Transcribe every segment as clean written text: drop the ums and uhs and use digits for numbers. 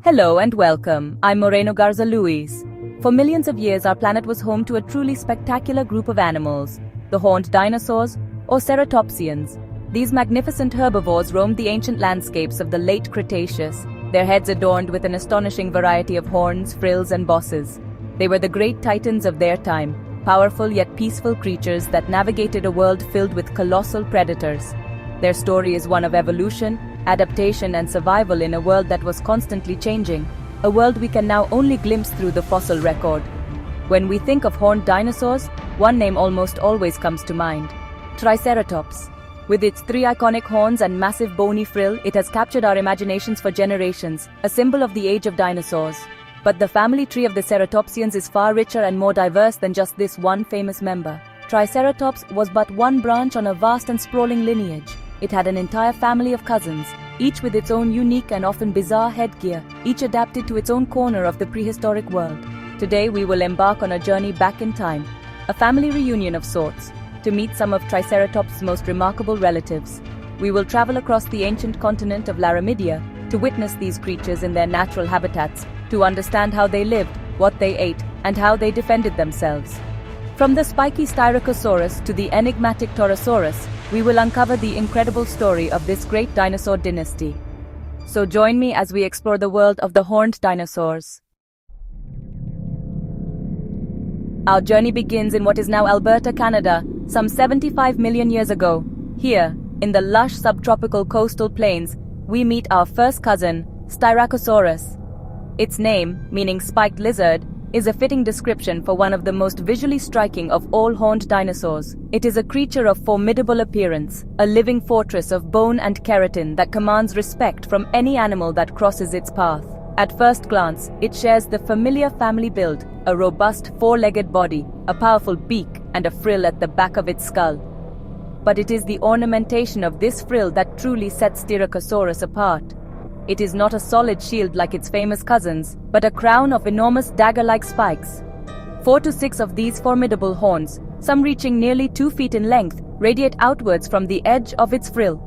Hello and welcome. I'm Moreno Garza Luis. For millions of years, our planet was home to a truly spectacular group of animals, the horned dinosaurs, or Ceratopsians. These magnificent herbivores roamed the ancient landscapes of the late Cretaceous, their heads adorned with an astonishing variety of horns, frills, and bosses. They were the great titans of their time, powerful yet peaceful creatures that navigated a world filled with colossal predators. Their story is one of evolution, adaptation, and survival in a world that was constantly changing, a world we can now only glimpse through the fossil record. When we think of horned dinosaurs, one name almost always comes to mind: Triceratops. With its three iconic horns and massive bony frill, it has captured our imaginations for generations, a symbol of the age of dinosaurs. But the family tree of the Ceratopsians is far richer and more diverse than just this one famous member. Triceratops was but one branch on a vast and sprawling lineage. It had an entire family of cousins, each with its own unique and often bizarre headgear, each adapted to its own corner of the prehistoric world. Today we will embark on a journey back in time, a family reunion of sorts, to meet some of Triceratops' most remarkable relatives. We will travel across the ancient continent of Laramidia to witness these creatures in their natural habitats, to understand how they lived, what they ate, and how they defended themselves. From the spiky Styracosaurus to the enigmatic Torosaurus, we will uncover the incredible story of this great dinosaur dynasty. So join me as we explore the world of the horned dinosaurs. Our journey begins in what is now Alberta, Canada, some 75 million years ago. Here, in the lush subtropical coastal plains, we meet our first cousin, Styracosaurus. Its name, meaning spiked lizard, is a fitting description for one of the most visually striking of all horned dinosaurs. It is a creature of formidable appearance, a living fortress of bone and keratin that commands respect from any animal that crosses its path. At first glance, it shares the familiar family build, a robust four-legged body, a powerful beak, and a frill at the back of its skull. But it is the ornamentation of this frill that truly sets Styracosaurus apart. It is not a solid shield like its famous cousins, but a crown of enormous dagger-like spikes. 4 to 6 of these formidable horns, some reaching nearly 2 feet in length, radiate outwards from the edge of its frill.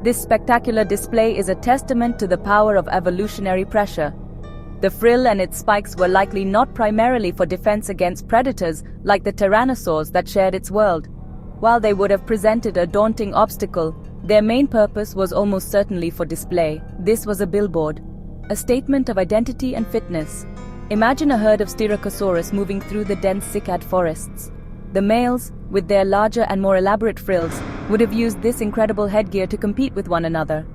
This spectacular display is a testament to the power of evolutionary pressure. The frill and its spikes were likely not primarily for defense against predators like the tyrannosaurs that shared its world. While they would have presented a daunting obstacle, their main purpose was almost certainly for display. This was a billboard, a statement of identity and fitness. Imagine a herd of Styracosaurus moving through the dense cycad forests. The males, with their larger and more elaborate frills, would have used this incredible headgear to compete with one another.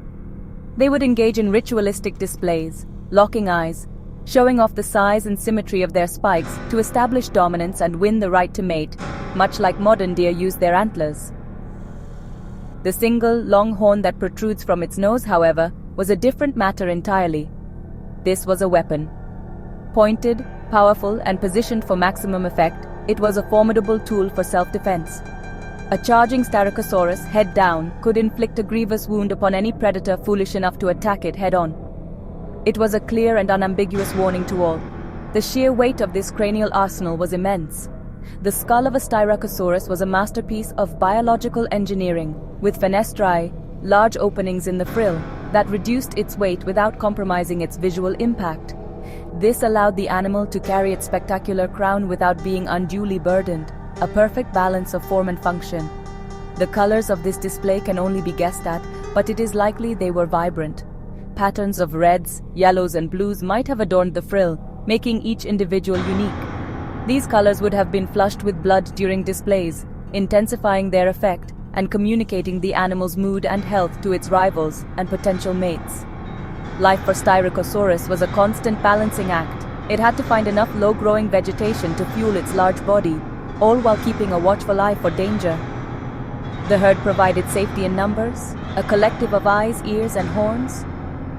They would engage in ritualistic displays, locking eyes, showing off the size and symmetry of their spikes to establish dominance and win the right to mate, much like modern deer use their antlers. The single, long horn that protrudes from its nose, however, was a different matter entirely. This was a weapon. Pointed, powerful, and positioned for maximum effect, it was a formidable tool for self-defense. A charging Styracosaurus, head down, could inflict a grievous wound upon any predator foolish enough to attack it head-on. It was a clear and unambiguous warning to all. The sheer weight of this cranial arsenal was immense. The skull of a Styracosaurus was a masterpiece of biological engineering, with fenestrae, large openings in the frill, that reduced its weight without compromising its visual impact. This allowed the animal to carry its spectacular crown without being unduly burdened, a perfect balance of form and function. The colors of this display can only be guessed at, but it is likely they were vibrant. Patterns of reds, yellows, and blues might have adorned the frill, making each individual unique. These colors would have been flushed with blood during displays, intensifying their effect and communicating the animal's mood and health to its rivals and potential mates. Life for Styracosaurus was a constant balancing act. It had to find enough low-growing vegetation to fuel its large body, all while keeping a watchful eye for danger. The herd provided safety in numbers, a collective of eyes, ears, and horns.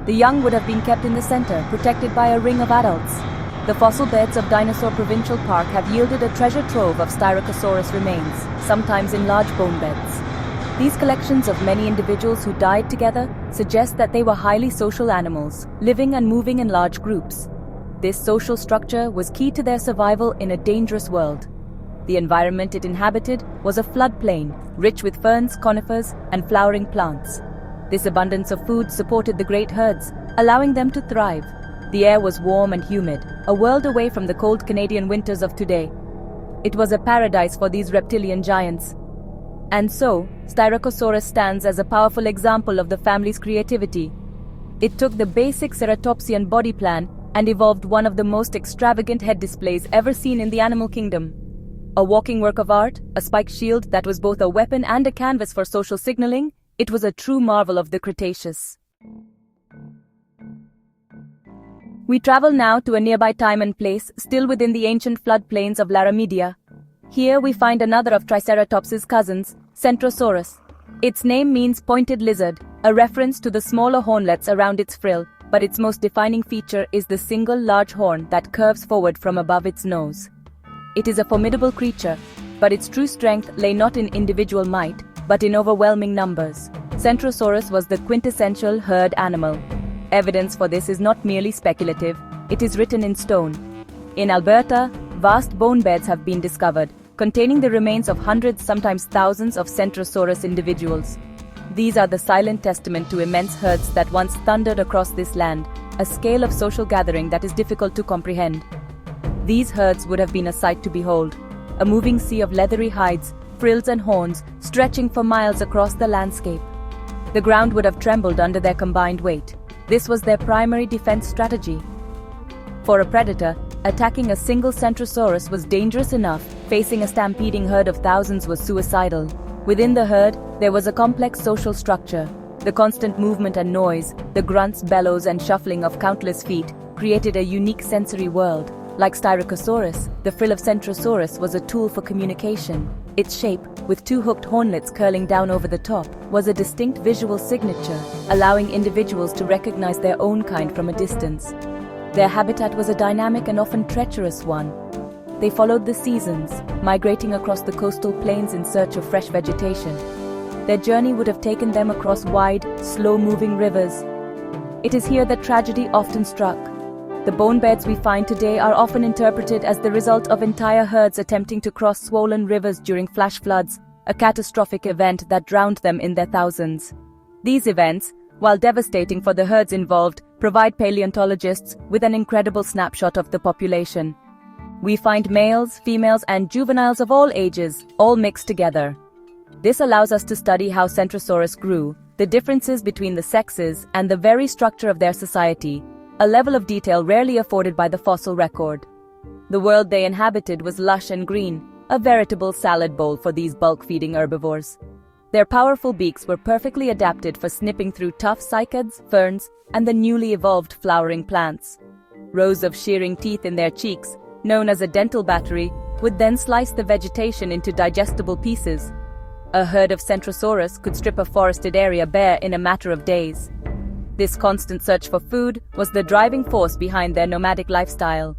The young would have been kept in the center, protected by a ring of adults. The fossil beds of Dinosaur Provincial Park have yielded a treasure trove of Styracosaurus remains, sometimes in large bone beds. These collections of many individuals who died together suggest that they were highly social animals, living and moving in large groups. This social structure was key to their survival in a dangerous world. The environment it inhabited was a floodplain, rich with ferns, conifers, and flowering plants. This abundance of food supported the great herds, allowing them to thrive. The air was warm and humid, a world away from the cold Canadian winters of today. It was a paradise for these reptilian giants. And so, Styracosaurus stands as a powerful example of the family's creativity. It took the basic Ceratopsian body plan and evolved one of the most extravagant head displays ever seen in the animal kingdom. A walking work of art, a spiked shield that was both a weapon and a canvas for social signaling, it was a true marvel of the Cretaceous. We travel now to a nearby time and place, still within the ancient floodplains of Laramidia. Here we find another of Triceratops' cousins, Centrosaurus. Its name means pointed lizard, a reference to the smaller hornlets around its frill, but its most defining feature is the single large horn that curves forward from above its nose. It is a formidable creature, but its true strength lay not in individual might, but in overwhelming numbers. Centrosaurus was the quintessential herd animal. Evidence for this is not merely speculative, it is written in stone. In Alberta, vast bone beds have been discovered, containing the remains of hundreds, sometimes thousands of Centrosaurus individuals. These are the silent testament to immense herds that once thundered across this land, a scale of social gathering that is difficult to comprehend. These herds would have been a sight to behold, a moving sea of leathery hides, frills and horns stretching for miles across the landscape. The ground would have trembled under their combined weight. This was their primary defense strategy. For a predator, attacking a single Centrosaurus was dangerous enough. Facing a stampeding herd of thousands was suicidal. Within the herd, there was a complex social structure. The constant movement and noise, the grunts, bellows, and shuffling of countless feet created a unique sensory world. Like Styracosaurus, the frill of Centrosaurus was a tool for communication. Its shape, with two hooked hornlets curling down over the top, was a distinct visual signature, allowing individuals to recognize their own kind from a distance. Their habitat was a dynamic and often treacherous one. They followed the seasons, migrating across the coastal plains in search of fresh vegetation. Their journey would have taken them across wide, slow-moving rivers. It is here that tragedy often struck. The bone beds we find today are often interpreted as the result of entire herds attempting to cross swollen rivers during flash floods, a catastrophic event that drowned them in their thousands. These events, while devastating for the herds involved, provide paleontologists with an incredible snapshot of the population. We find males, females, and juveniles of all ages, all mixed together. This allows us to study how Centrosaurus grew, the differences between the sexes, and the very structure of their society, a level of detail rarely afforded by the fossil record. The world they inhabited was lush and green, a veritable salad bowl for these bulk-feeding herbivores. Their powerful beaks were perfectly adapted for snipping through tough cycads, ferns, and the newly evolved flowering plants. Rows of shearing teeth in their cheeks, known as a dental battery, would then slice the vegetation into digestible pieces. A herd of Centrosaurus could strip a forested area bare in a matter of days. This constant search for food was the driving force behind their nomadic lifestyle.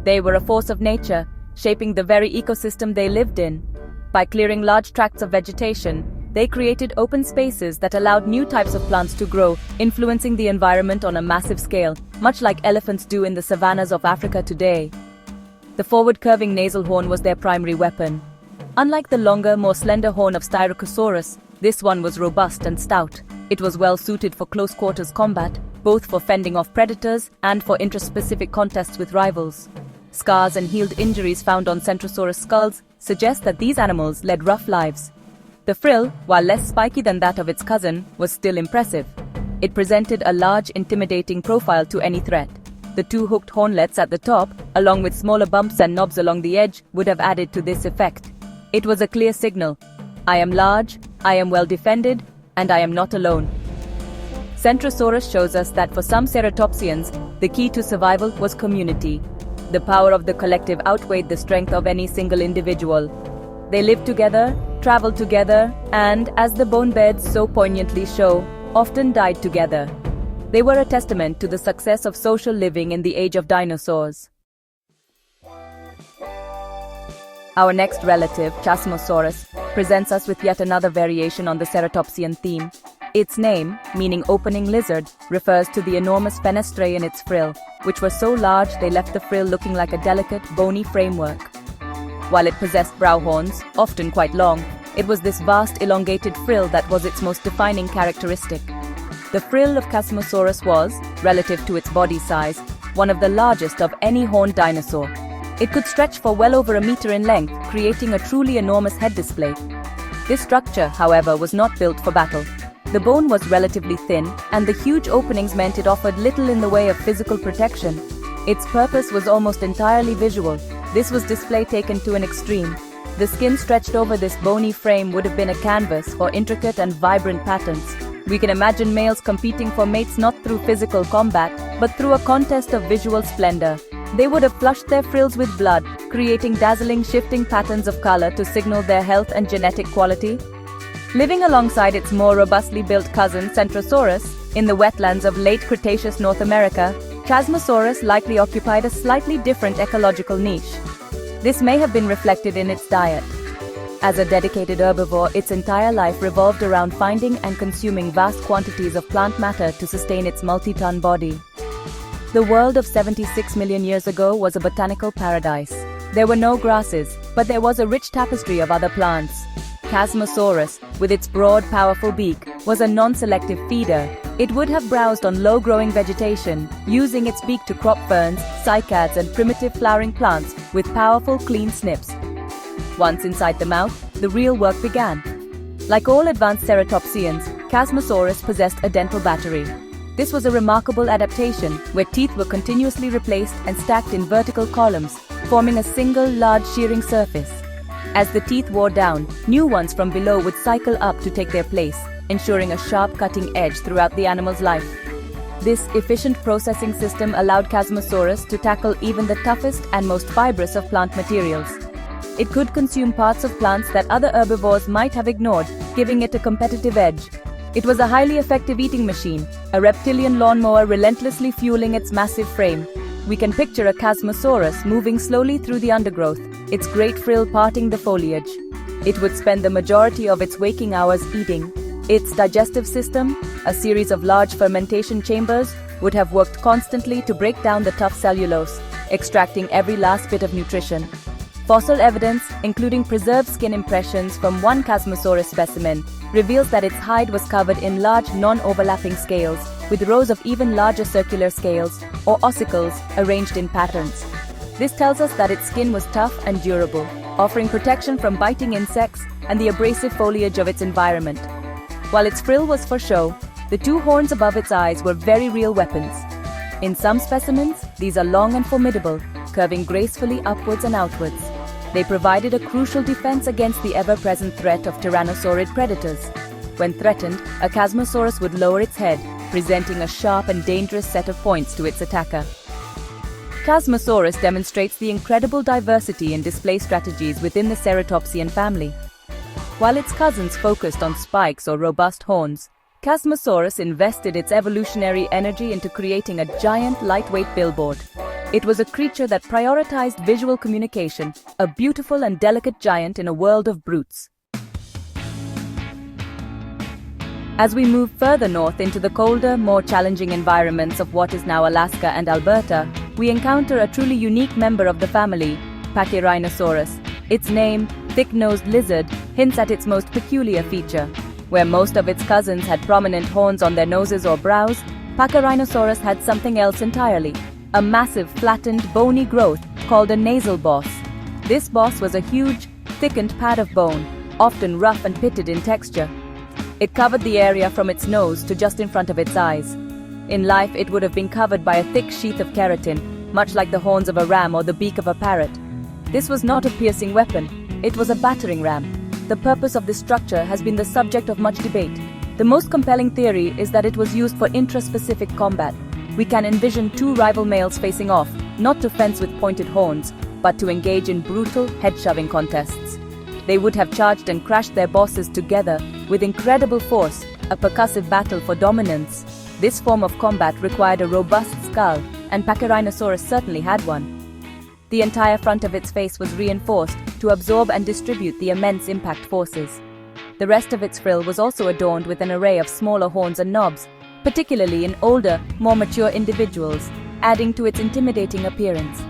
They were a force of nature, shaping the very ecosystem they lived in. By clearing large tracts of vegetation, they created open spaces that allowed new types of plants to grow, influencing the environment on a massive scale, much like elephants do in the savannas of Africa today. The forward-curving nasal horn was their primary weapon. Unlike the longer, more slender horn of Styracosaurus, this one was robust and stout. It was well suited for close-quarters combat, both for fending off predators and for interspecific contests with rivals. Scars and healed injuries found on Centrosaurus skulls suggest that these animals led rough lives. The frill, while less spiky than that of its cousin, was still impressive. It presented a large, intimidating profile to any threat. The two hooked hornlets at the top, along with smaller bumps and knobs along the edge, would have added to this effect. It was a clear signal. I am large, I am well defended, and I am not alone. Centrosaurus shows us that for some Ceratopsians, the key to survival was community. The power of the collective outweighed the strength of any single individual. They lived together, traveled together, and, as the bone beds so poignantly show, often died together. They were a testament to the success of social living in the age of dinosaurs. Our next relative, Chasmosaurus, presents us with yet another variation on the Ceratopsian theme. Its name, meaning opening lizard, refers to the enormous fenestrae in its frill, which were so large they left the frill looking like a delicate, bony framework. While it possessed brow horns, often quite long, it was this vast elongated frill that was its most defining characteristic. The frill of Chasmosaurus was, relative to its body size, one of the largest of any horned dinosaur. It could stretch for well over a meter in length, creating a truly enormous head display. This structure, however, was not built for battle. The bone was relatively thin, and the huge openings meant it offered little in the way of physical protection. Its purpose was almost entirely visual. This was display taken to an extreme. The skin stretched over this bony frame would have been a canvas for intricate and vibrant patterns. We can imagine males competing for mates not through physical combat, but through a contest of visual splendor. They would have flushed their frills with blood, creating dazzling shifting patterns of color to signal their health and genetic quality. Living alongside its more robustly built cousin Centrosaurus, in the wetlands of late Cretaceous North America, Chasmosaurus likely occupied a slightly different ecological niche. This may have been reflected in its diet. As a dedicated herbivore, its entire life revolved around finding and consuming vast quantities of plant matter to sustain its multi-ton body. The world of 76 million years ago was a botanical paradise. There were no grasses, but there was a rich tapestry of other plants. Chasmosaurus, with its broad, powerful beak, was a non-selective feeder. It would have browsed on low-growing vegetation, using its beak to crop ferns, cycads, and primitive flowering plants with powerful, clean snips. Once inside the mouth, the real work began. Like all advanced Ceratopsians, Chasmosaurus possessed a dental battery. This was a remarkable adaptation, where teeth were continuously replaced and stacked in vertical columns, forming a single large shearing surface. As the teeth wore down, new ones from below would cycle up to take their place, ensuring a sharp cutting edge throughout the animal's life. This efficient processing system allowed Chasmosaurus to tackle even the toughest and most fibrous of plant materials. It could consume parts of plants that other herbivores might have ignored, giving it a competitive edge. It was a highly effective eating machine, a reptilian lawnmower relentlessly fueling its massive frame. We can picture a Chasmosaurus moving slowly through the undergrowth, its great frill parting the foliage. It would spend the majority of its waking hours eating. Its digestive system, a series of large fermentation chambers, would have worked constantly to break down the tough cellulose, extracting every last bit of nutrition. Fossil evidence, including preserved skin impressions from one Chasmosaurus specimen, reveals that its hide was covered in large non-overlapping scales, with rows of even larger circular scales, or ossicles, arranged in patterns. This tells us that its skin was tough and durable, offering protection from biting insects and the abrasive foliage of its environment. While its frill was for show, the two horns above its eyes were very real weapons. In some specimens, these are long and formidable, curving gracefully upwards and outwards. They provided a crucial defense against the ever-present threat of tyrannosaurid predators. When threatened, a Chasmosaurus would lower its head, presenting a sharp and dangerous set of points to its attacker. Chasmosaurus demonstrates the incredible diversity in display strategies within the Ceratopsian family. While its cousins focused on spikes or robust horns, Chasmosaurus invested its evolutionary energy into creating a giant, lightweight billboard. It was a creature that prioritized visual communication, a beautiful and delicate giant in a world of brutes. As we move further north into the colder, more challenging environments of what is now Alaska and Alberta, we encounter a truly unique member of the family, Pachyrhinosaurus. Its name, thick-nosed lizard, hints at its most peculiar feature. Where most of its cousins had prominent horns on their noses or brows, Pachyrhinosaurus had something else entirely. A massive, flattened, bony growth called a nasal boss. This boss was a huge, thickened pad of bone, often rough and pitted in texture. It covered the area from its nose to just in front of its eyes. In life, it would have been covered by a thick sheath of keratin, much like the horns of a ram or the beak of a parrot. This was not a piercing weapon, it was a battering ram. The purpose of this structure has been the subject of much debate. The most compelling theory is that it was used for intraspecific combat. We can envision two rival males facing off, not to fence with pointed horns, but to engage in brutal, head-shoving contests. They would have charged and crashed their bosses together with incredible force, a percussive battle for dominance. This form of combat required a robust skull, and Pachyrhinosaurus certainly had one. The entire front of its face was reinforced to absorb and distribute the immense impact forces. The rest of its frill was also adorned with an array of smaller horns and knobs, particularly in older, more mature individuals, adding to its intimidating appearance.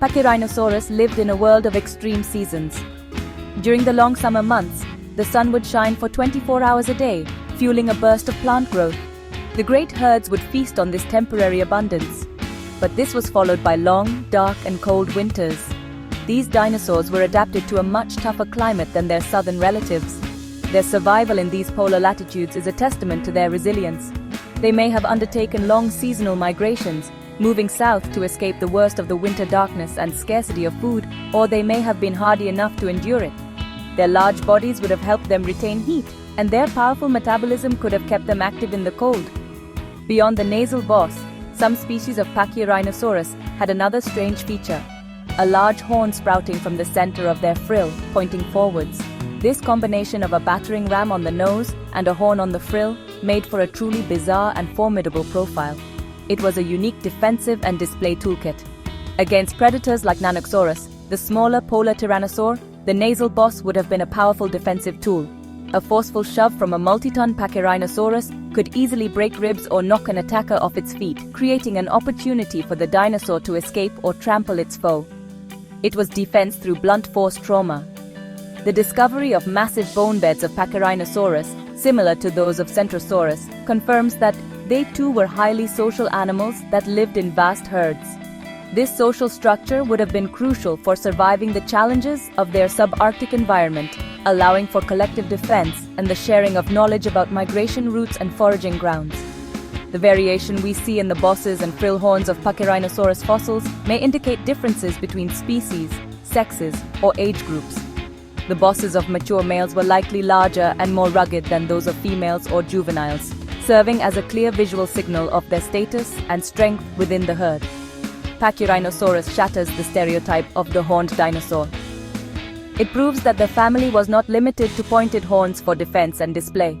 Pachyrhinosaurus lived in a world of extreme seasons. During the long summer months, the sun would shine for 24 hours a day, fueling a burst of plant growth. The great herds would feast on this temporary abundance. but this was followed by long, dark and cold winters. These dinosaurs were adapted to a much tougher climate than their southern relatives. Their survival in these polar latitudes is a testament to their resilience. They may have undertaken long seasonal migrations, moving south to escape the worst of the winter darkness and scarcity of food, or they may have been hardy enough to endure it. Their large bodies would have helped them retain heat, and their powerful metabolism could have kept them active in the cold. Beyond the nasal boss, some species of Pachyrhinosaurus had another strange feature: a large horn sprouting from the center of their frill, pointing forwards. This combination of a battering ram on the nose and a horn on the frill made for a truly bizarre and formidable profile. It was a unique defensive and display toolkit. Against predators like Nanoxaurus, the smaller polar tyrannosaur, the nasal boss would have been a powerful defensive tool. A forceful shove from a multi-ton Pachyrhinosaurus could easily break ribs or knock an attacker off its feet, creating an opportunity for the dinosaur to escape or trample its foe. It was defense through blunt force trauma. The discovery of massive bone beds of Pachyrhinosaurus, similar to those of Centrosaurus, confirms that they too were highly social animals that lived in vast herds. This social structure would have been crucial for surviving the challenges of their subarctic environment, allowing for collective defense and the sharing of knowledge about migration routes and foraging grounds. The variation we see in the bosses and frill horns of Pachyrhinosaurus fossils may indicate differences between species, sexes, or age groups. The bosses of mature males were likely larger and more rugged than those of females or juveniles, serving as a clear visual signal of their status and strength within the herd. Pachyrhinosaurus shatters the stereotype of the horned dinosaur. It proves that the family was not limited to pointed horns for defense and display.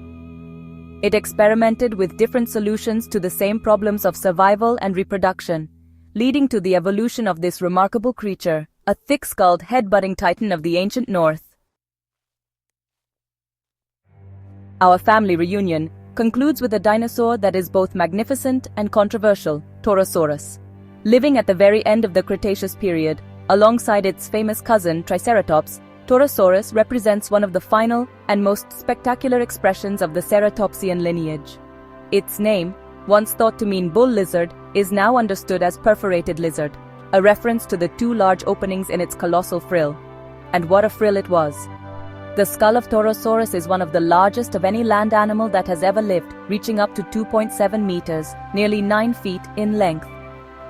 It experimented with different solutions to the same problems of survival and reproduction, leading to the evolution of this remarkable creature, a thick-skulled, head-butting titan of the ancient north. Our family reunion concludes with a dinosaur that is both magnificent and controversial, Torosaurus. Living at the very end of the Cretaceous period, alongside its famous cousin Triceratops, Torosaurus represents one of the final and most spectacular expressions of the Ceratopsian lineage. Its name, once thought to mean bull lizard, is now understood as perforated lizard, a reference to the two large openings in its colossal frill. And what a frill it was! The skull of Torosaurus is one of the largest of any land animal that has ever lived, reaching up to 2.7 meters, nearly 9 feet, in length.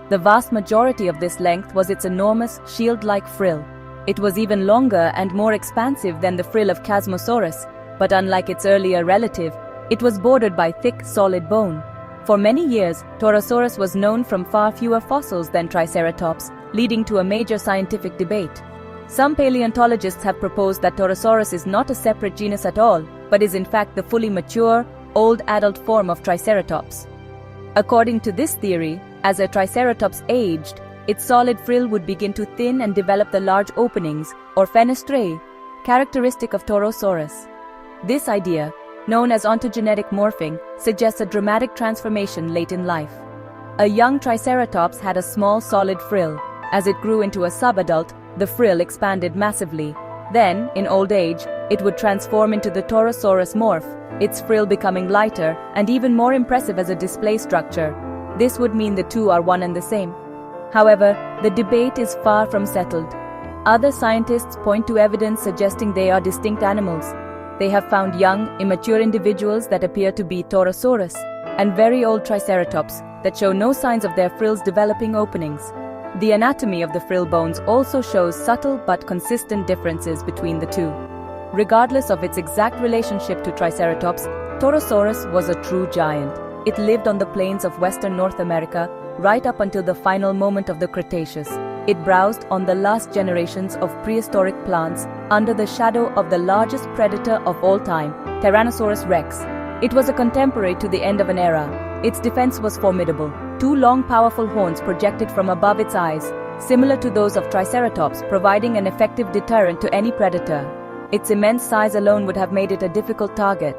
The vast majority of this length was its enormous, shield-like frill. It was even longer and more expansive than the frill of Chasmosaurus, but unlike its earlier relative, it was bordered by thick, solid bone. For many years, Torosaurus was known from far fewer fossils than Triceratops, leading to a major scientific debate. Some paleontologists have proposed that Torosaurus is not a separate genus at all, but is in fact the fully mature, old adult form of Triceratops. According to this theory, as a Triceratops aged, its solid frill would begin to thin and develop the large openings, or fenestrae, characteristic of Torosaurus. This idea, known as ontogenetic morphing, suggests a dramatic transformation late in life. A young Triceratops had a small solid frill. As it grew into a subadult, the frill expanded massively. Then, in old age, it would transform into the Torosaurus morph, its frill becoming lighter and even more impressive as a display structure. This would mean the two are one and the same. However, the debate is far from settled. Other scientists point to evidence suggesting they are distinct animals. They have found young, immature individuals that appear to be Torosaurus, and very old Triceratops that show no signs of their frills developing openings. The anatomy of the frill bones also shows subtle but consistent differences between the two. Regardless of its exact relationship to Triceratops, Torosaurus was a true giant. It lived on the plains of western North America right up until the final moment of the Cretaceous. It browsed on the last generations of prehistoric plants under the shadow of the largest predator of all time, Tyrannosaurus rex. It was a contemporary to the end of an era. Its defense was formidable. Two long, powerful horns projected from above its eyes, similar to those of Triceratops, providing an effective deterrent to any predator. Its immense size alone would have made it a difficult target.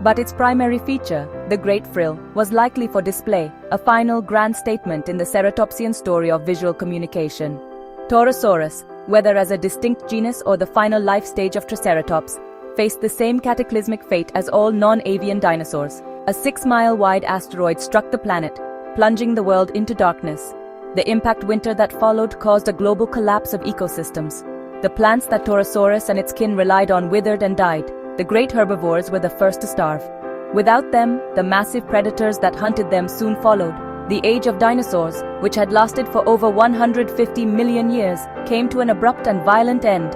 But its primary feature, the great frill, was likely for display, a final grand statement in the Ceratopsian story of visual communication. Torosaurus, whether as a distinct genus or the final life stage of Triceratops, faced the same cataclysmic fate as all non-avian dinosaurs. A 6-mile-wide asteroid struck the planet, plunging the world into darkness. The impact winter that followed caused a global collapse of ecosystems. The plants that Torosaurus and its kin relied on withered and died. The great herbivores were the first to starve. Without them, the massive predators that hunted them soon followed. The age of dinosaurs, which had lasted for over 150 million years, came to an abrupt and violent end.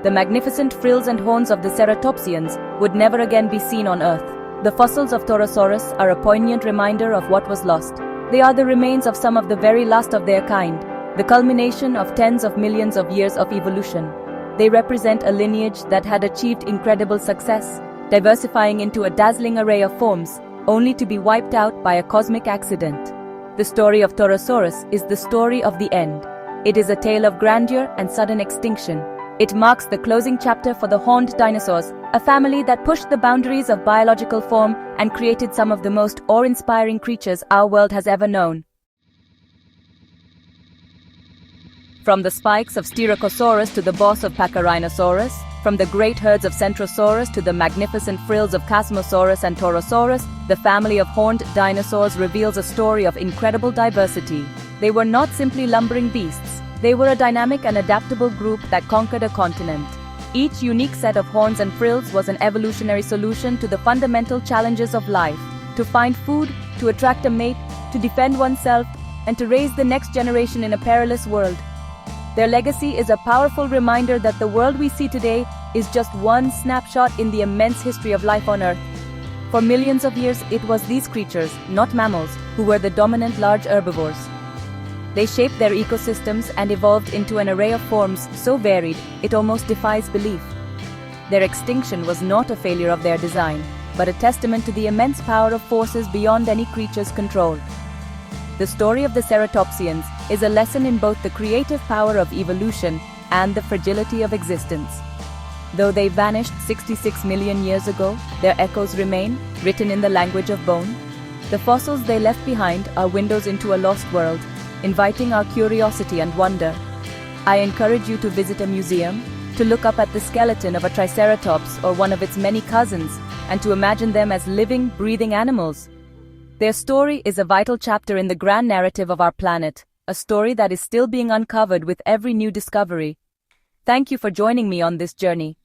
The magnificent frills and horns of the Ceratopsians would never again be seen on Earth. The fossils of Torosaurus are a poignant reminder of what was lost. They are the remains of some of the very last of their kind, the culmination of tens of millions of years of evolution. They represent a lineage that had achieved incredible success, diversifying into a dazzling array of forms, only to be wiped out by a cosmic accident. The story of Torosaurus is the story of the end. It is a tale of grandeur and sudden extinction. It marks the closing chapter for the horned dinosaurs, a family that pushed the boundaries of biological form and created some of the most awe-inspiring creatures our world has ever known. From the spikes of Styracosaurus to the boss of Pachyrhinosaurus, from the great herds of Centrosaurus to the magnificent frills of Chasmosaurus and Torosaurus, the family of horned dinosaurs reveals a story of incredible diversity. They were not simply lumbering beasts. They were a dynamic and adaptable group that conquered a continent. Each unique set of horns and frills was an evolutionary solution to the fundamental challenges of life: to find food, to attract a mate, to defend oneself, and to raise the next generation in a perilous world. Their legacy is a powerful reminder that the world we see today is just one snapshot in the immense history of life on Earth. For millions of years, it was these creatures, not mammals, who were the dominant large herbivores. They shaped their ecosystems and evolved into an array of forms so varied it almost defies belief. Their extinction was not a failure of their design, but a testament to the immense power of forces beyond any creature's control. The story of the Ceratopsians is a lesson in both the creative power of evolution and the fragility of existence. Though they vanished 66 million years ago, their echoes remain, written in the language of bone. The fossils they left behind are windows into a lost world, inviting our curiosity and wonder. I encourage you to visit a museum, to look up at the skeleton of a Triceratops or one of its many cousins, and to imagine them as living, breathing animals. Their story is a vital chapter in the grand narrative of our planet, a story that is still being uncovered with every new discovery. Thank you for joining me on this journey.